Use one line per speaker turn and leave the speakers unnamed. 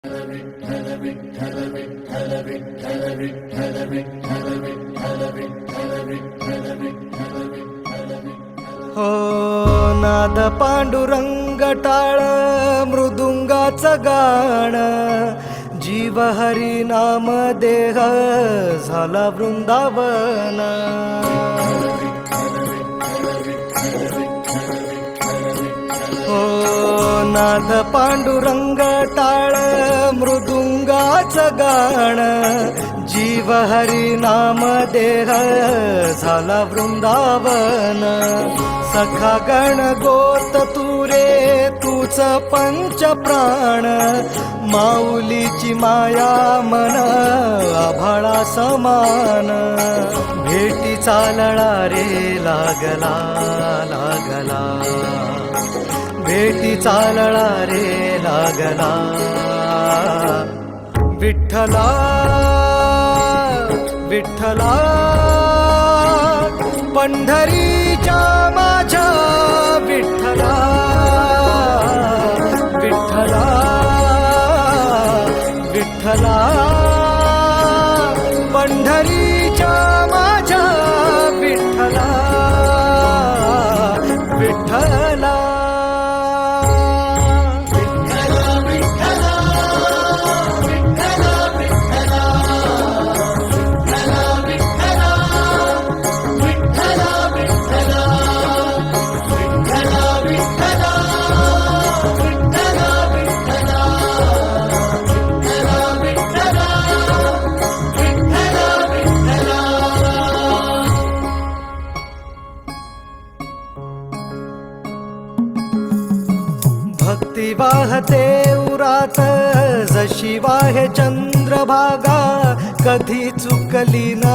हो नाद पांडुरंग टाळ मृदुंगाचं गाण जीव हरी नाम देह झाला वृंदावन. हो नाद पांडुरंग टाळ मृदुंगाचं गाण जीव हरी नाम देह झाला वृंदावन. सखा गण गोत तुरे तूच पंच प्राण माऊलीची माया मन आभाळा समान. भेटी चालळा रे लागला लागला भेटी चालळा रे लागला. विठ्ठला विठ्ठला पंढरीच्या माझ्या विठ्ठला विठ्ठला विठ्ठला पंढरीच्या माझ्या विठ्ठला विठ्ठला. भक्ती वाहते उरात जशी वाहे चंद्रभागा कधी चुकली ना